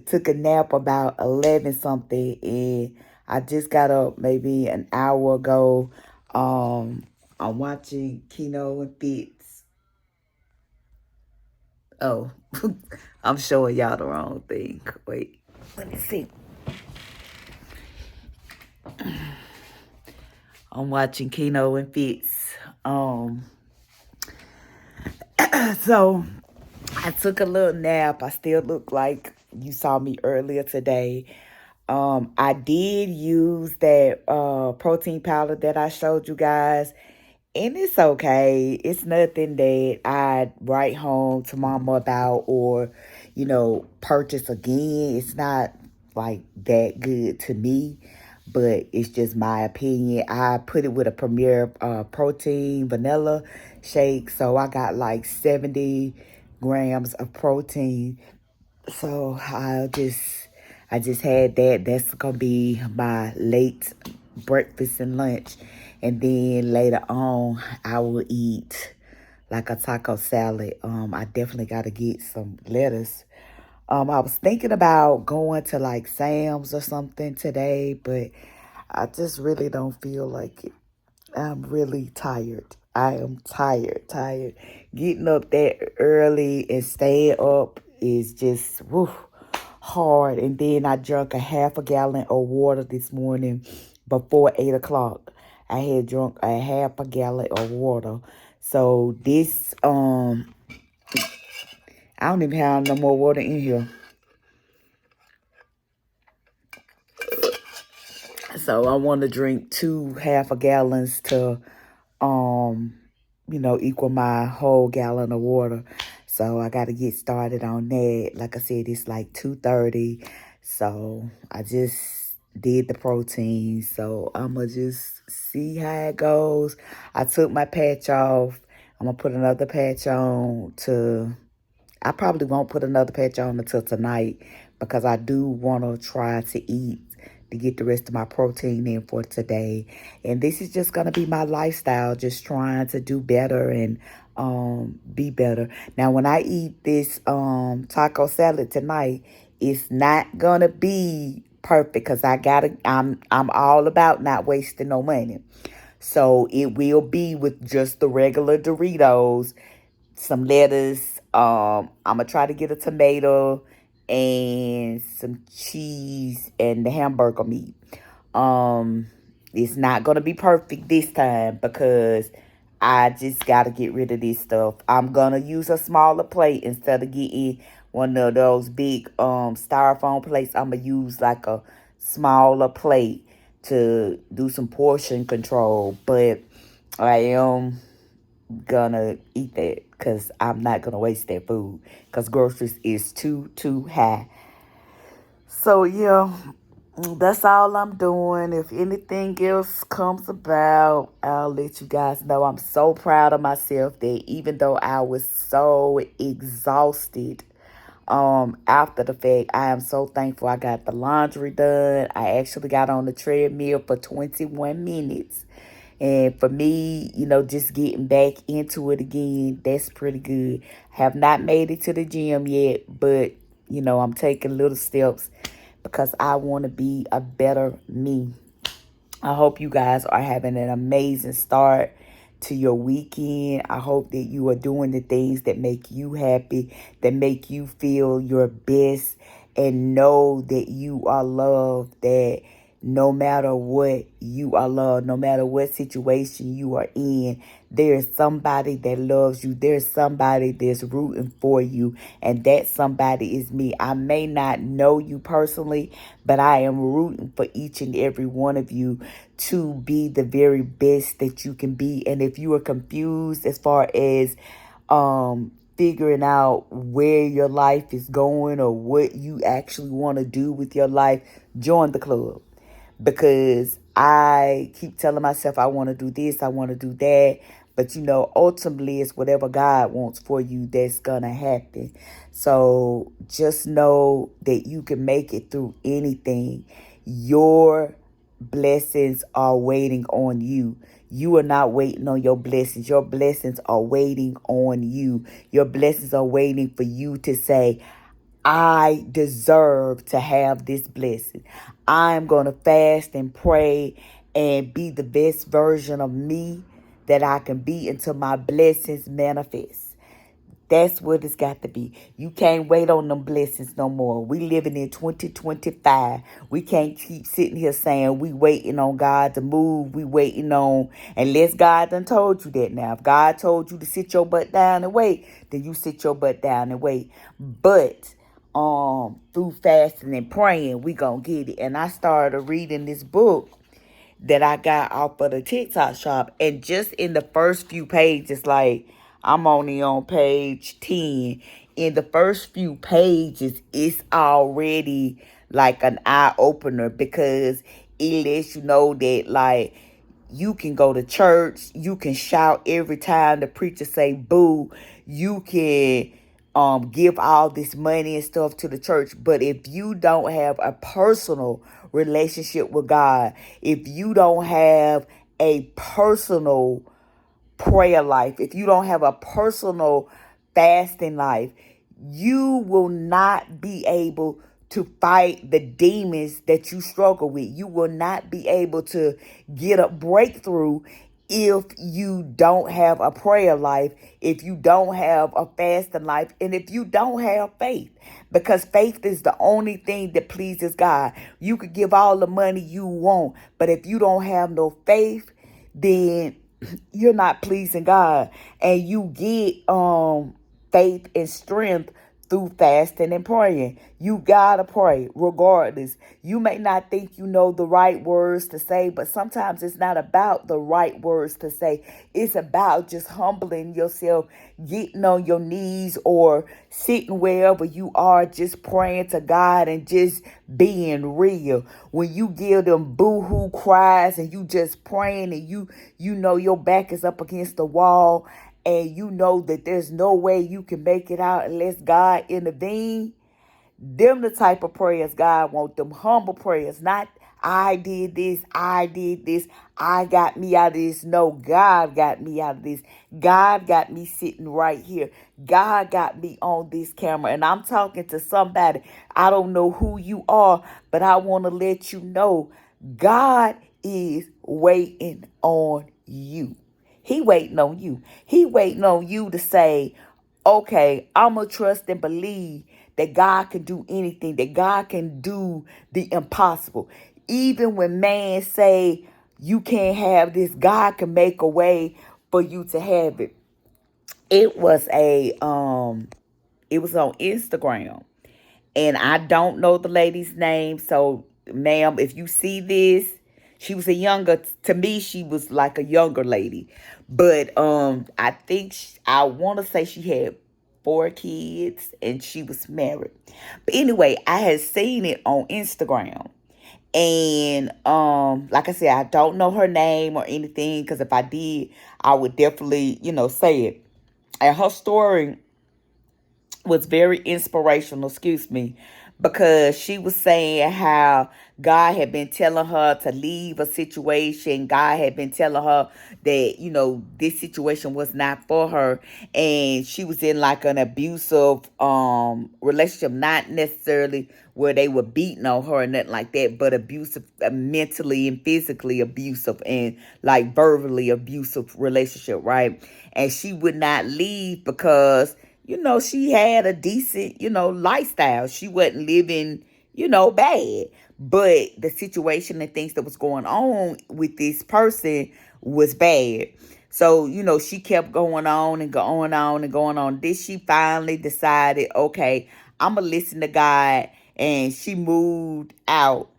took a nap about 11 something, and I just got up maybe an hour ago. I'm watching Keno and Fitz. Oh, I'm showing y'all the wrong thing. Wait, let me see. I'm watching Keno and Fitz. So I took a little nap. I still look like you saw me earlier today. I did use that protein powder that I showed you guys, and it's okay. It's nothing that I'd write home to mama about, or, purchase again. It's not like that good to me, but it's just my opinion. I put it with a Premier protein vanilla shake, so I got like 70 grams of protein. So I just had that. That's gonna be my late breakfast and lunch. And then later on I will eat like a taco salad. I definitely gotta get some lettuce. I was thinking about going to like Sam's or something today, but I just really don't feel like it. I'm really tired. I am tired. Getting up that early and staying up is just hard. And then I drank a half a gallon of water this morning before 8 o'clock. I had drunk a half a gallon of water. So this I don't even have no more water in here. So I want to drink two half a gallons to um equal my whole gallon of water. So I got to get started on that. Like I said, it's like 2:30. So I just did the protein. So I'm going to just see how it goes. I took my patch off. I'm going to put another patch on I probably won't put another patch on until tonight, because I do want to try to eat to get the rest of my protein in for today. And this is just going to be my lifestyle, just trying to do better and be better. Now, when I eat this taco salad tonight, it's not going to be perfect, because I'm all about not wasting no money. So it will be with just the regular Doritos, some lettuce. I'm gonna try to get a tomato and some cheese and the hamburger meat. Um, it's not gonna be perfect this time, because I just gotta get rid of this stuff. I'm gonna use a smaller plate instead of getting one of those big styrofoam plates. I'm gonna use like a smaller plate to do some portion control. But I am gonna eat that because I'm not gonna waste that food because groceries is too high. So yeah, that's all I'm doing. If anything else comes about, I'll let you guys know. I'm so proud of myself that even though I was so exhausted after the fact, I am so thankful I got the laundry done. I actually got on the treadmill for 21 minutes. And for me, just getting back into it again, that's pretty good. Have not made it to the gym yet, but I'm taking little steps because I want to be a better me. I hope you guys are having an amazing start to your weekend. I hope that you are doing the things that make you happy, that make you feel your best, and know that you are loved, that no matter what, you are loved. No matter what situation you are in, there is somebody that loves you. There's somebody that's rooting for you. And that somebody is me. I may not know you personally, but I am rooting for each and every one of you to be the very best that you can be. And if you are confused as far as figuring out where your life is going or what you actually want to do with your life, join the club. Because I keep telling myself I want to do this, I want to do that. But ultimately it's whatever God wants for you that's going to happen. So just know that you can make it through anything. Your blessings are waiting on you. You are not waiting on your blessings. Your blessings are waiting on you. Your blessings are waiting for you to say, I deserve to have this blessing. I'm going to fast and pray and be the best version of me that I can be until my blessings manifest. That's what it's got to be. You can't wait on them blessings no more. We living in 2025. We can't keep sitting here saying we waiting on God to move. We waiting on, unless God done told you that now. If God told you to sit your butt down and wait, then you sit your butt down and wait. But through fasting and praying, we gonna get it. And I started reading this book that I got off of the TikTok shop. And just in the first few pages, like I'm only on page 10. In the first few pages, it's already like an eye opener because it lets you know that like you can go to church, you can shout every time the preacher say boo, you can give all this money and stuff to the church. But if you don't have a personal relationship with God, if you don't have a personal prayer life, if you don't have a personal fasting life, you will not be able to fight the demons that you struggle with. You will not be able to get a breakthrough if you don't have a prayer life, if you don't have a fasting life, and if you don't have faith. Because faith is the only thing that pleases God. You could give all the money you want, but if you don't have no faith, then you're not pleasing God. And you get faith and strength through fasting and praying. You gotta pray regardless. You may not think you know the right words to say, but sometimes it's not about the right words to say. It's about just humbling yourself, getting on your knees or sitting wherever you are, just praying to God and just being real. When you give them boo-hoo cries and you just praying and you know your back is up against the wall and you know that there's no way you can make it out unless God intervene, them the type of prayers God want, them humble prayers, not I did this, I got me out of this. No, God got me out of this. God got me sitting right here. God got me on this camera. And I'm talking to somebody. I don't know who you are, but I want to let you know God is waiting on you. He waiting on you. He waiting on you to say, okay, I'm going to trust and believe that God can do anything, that God can do the impossible. Even when man say you can't have this, God can make a way for you to have it. It was it was on Instagram. And I don't know the lady's name. So, ma'am, if you see this, She was a younger, to me, she was like a younger lady. But I think, I want to say she had 4 kids and she was married. But anyway, I had seen it on Instagram. And like I said, I don't know her name or anything, because if I did, I would definitely, say it. And her story was very inspirational, excuse me, because she was saying how God had been telling her to leave a situation. God had been telling her that, this situation was not for her. And she was in like an abusive relationship, not necessarily where they were beating on her or nothing like that, but abusive, mentally and physically abusive, and like verbally abusive relationship, right? And she would not leave because she had a decent, lifestyle. She wasn't living, bad. But the situation and things that was going on with this person was bad. So, she kept going on and going on and going on. Then she finally decided, okay, I'm going to listen to God. And she moved out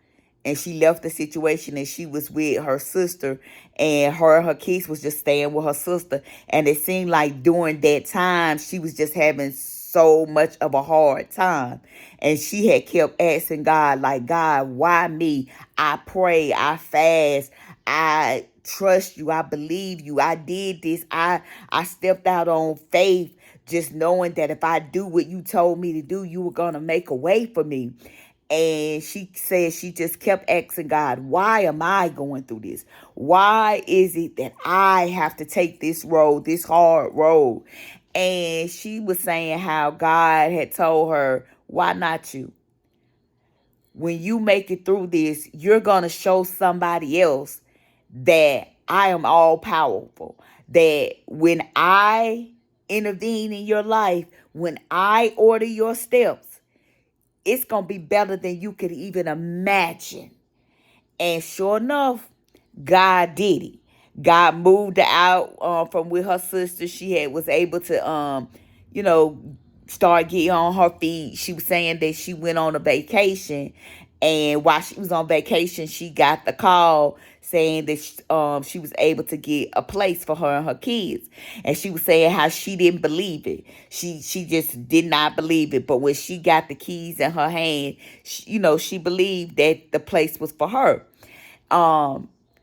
and she left the situation, and she was with her sister, and her kids was just staying with her sister. And it seemed like during that time she was just having so much of a hard time, and she had kept asking God, like, God, why me? I pray, I fast, I trust you, I believe you, I did this, I stepped out on faith, just knowing that if I do what you told me to do, you were gonna make a way for me. And she said she just kept asking God, why am I going through this? Why is it that I have to take this road, this hard road? And she was saying how God had told her, why not you? When you make it through this, you're going to show somebody else that I am all powerful. That when I intervene in your life, when I order your steps, it's going to be better than you could even imagine. And sure enough, God did it. God moved her out from with her sister. She was able to, you know, start getting on her feet. She was saying that she went on a vacation, and while she was on vacation, she got the call saying that she was able to get a place for her and her kids. And she was saying how she didn't believe it. She just did not believe it. But when she got the keys in her hand, she believed that the place was for her.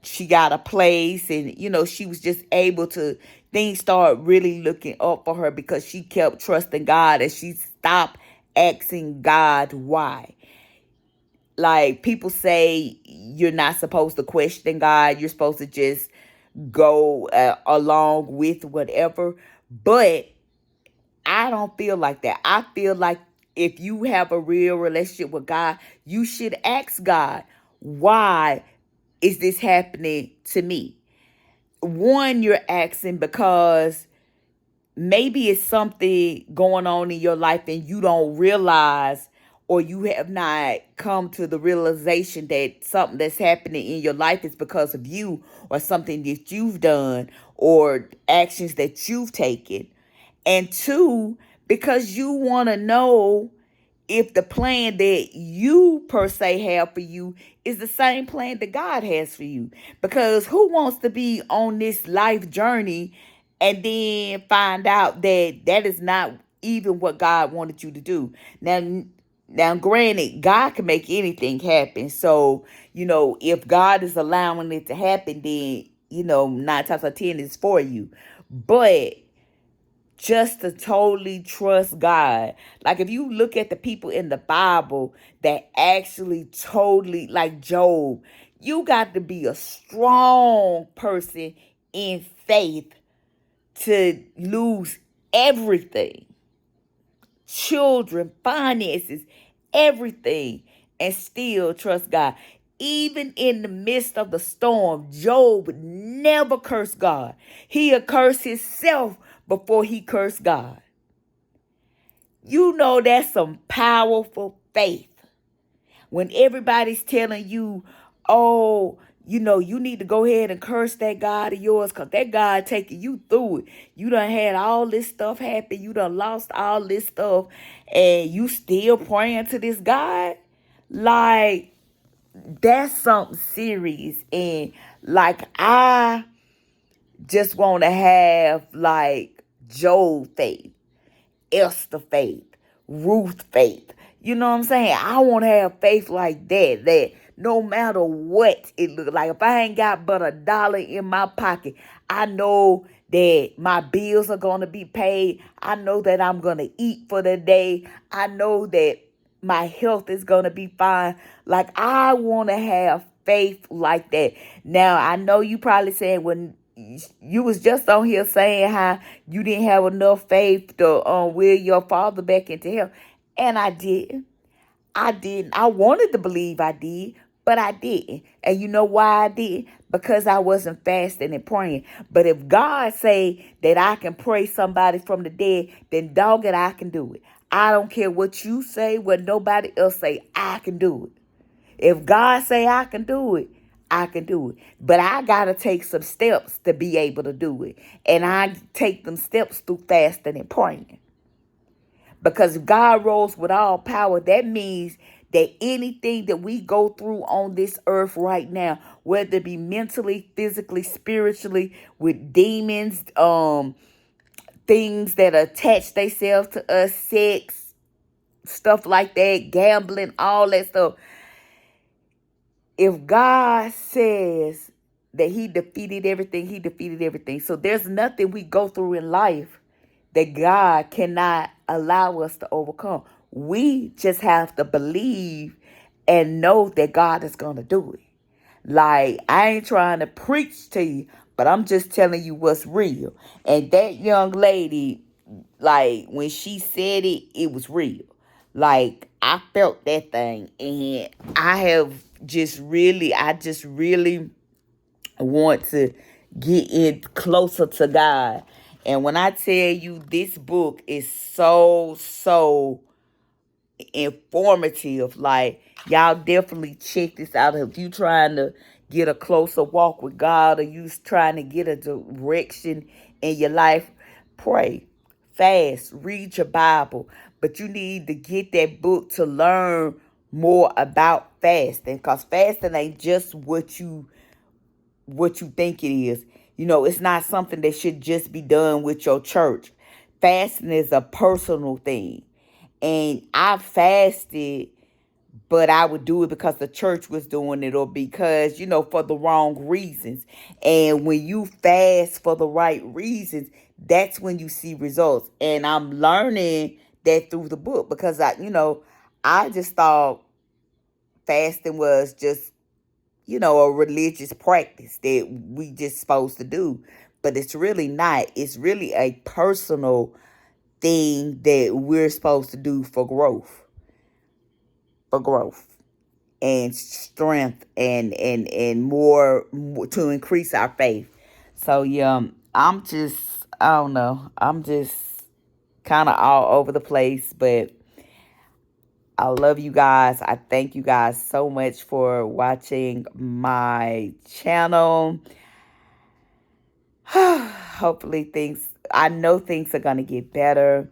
She got a place, and she was just able to, things started really looking up for her because she kept trusting God, and she stopped asking God why. Like, people say you're not supposed to question God, you're supposed to just go along with whatever. But I don't feel like that. I feel like if you have a real relationship with God, you should ask God, why is this happening to me? One, you're asking because maybe it's something going on in your life and you don't realize, or you have not come to the realization that something that's happening in your life is because of you, or something that you've done, or actions that you've taken. And two, because you want to know if the plan that you per se have for you is the same plan that God has for you. Because who wants to be on this life journey and then find out that that is not even what God wanted you to do? Now, granted, God can make anything happen. So, if God is allowing it to happen, then, 9 times out of 10 is for you. But just to totally trust God. Like, if you look at the people in the Bible that actually totally, like Job, you got to be a strong person in faith to lose everything. Children, finances, everything, and still trust God. Even in the midst of the storm, Job never cursed God. He'll curse himself before he cursed God. That's some powerful faith. When everybody's telling you, oh, you need to go ahead and curse that God of yours, because that God taking you through it. You done had all this stuff happen. You done lost all this stuff. And you still praying to this God? Like, that's something serious. And like, I just want to have like Job faith, Esther faith, Ruth faith. You know what I'm saying? I want to have faith like that, that no matter what it look like, if I ain't got but $1 in my pocket, I know that my bills are going to be paid. I know that I'm going to eat for the day. I know that my health is going to be fine. Like, I want to have faith like that. Now, I know you probably saying, when you was just on here saying how you didn't have enough faith to will your father back into hell. And I didn't. I didn't. I wanted to believe I did, but I didn't. And you know why I did? Because I wasn't fasting and praying. But if God say that I can pray somebody from the dead, then dog it, I can do it. I don't care what you say, what nobody else say, I can do it. If God say I can do it, I can do it. But I got to take some steps to be able to do it. And I take them steps through fasting and praying. Because if God rolls with all power, that means that anything that we go through on this earth right now, whether it be mentally, physically, spiritually, with demons, things that attach themselves to us, sex, stuff like that, gambling, all that stuff. If God says that he defeated everything, he defeated everything. So there's nothing we go through in life that God cannot allow us to overcome. We just have to believe and know that God is going to do it. Like, I ain't trying to preach to you, but I'm just telling you what's real. And that young lady, like, when she said it, it was real. Like, I felt that thing. And I just really want to get in closer to God. And when I tell you, this book is so informative, like, y'all definitely check this out. If you trying to get a closer walk with God, or you trying to get a direction in your life, pray, fast, read your Bible. But you need to get that book to learn more about fasting, because fasting ain't just what you think it is. You know, it's not something that should just be done with your church. Fasting is a personal thing. And I fasted, but I would do it because the church was doing it, or because, for the wrong reasons. And when you fast for the right reasons, that's when you see results. And I'm learning that through the book, because I just thought fasting was just, a religious practice that we just supposed to do. But it's really not. It's really a personal thing that we're supposed to do for growth. For growth. And strength, and more to increase our faith. So yeah, I don't know. I'm just kind of all over the place, but I love you guys. I thank you guys so much for watching my channel. Hopefully I know things are going to get better.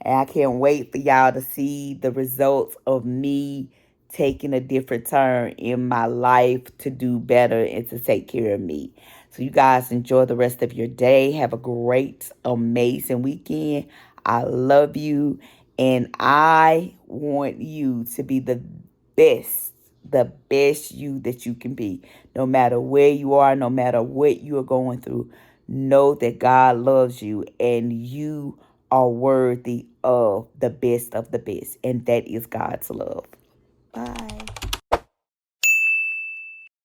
And I can't wait for y'all to see the results of me taking a different turn in my life to do better and to take care of me. So you guys enjoy the rest of your day. Have a great, amazing weekend. I love you. And I want you to be the best you that you can be. No matter where you are, no matter what you are going through, know that God loves you and you are worthy of the best, and that is God's love. Bye.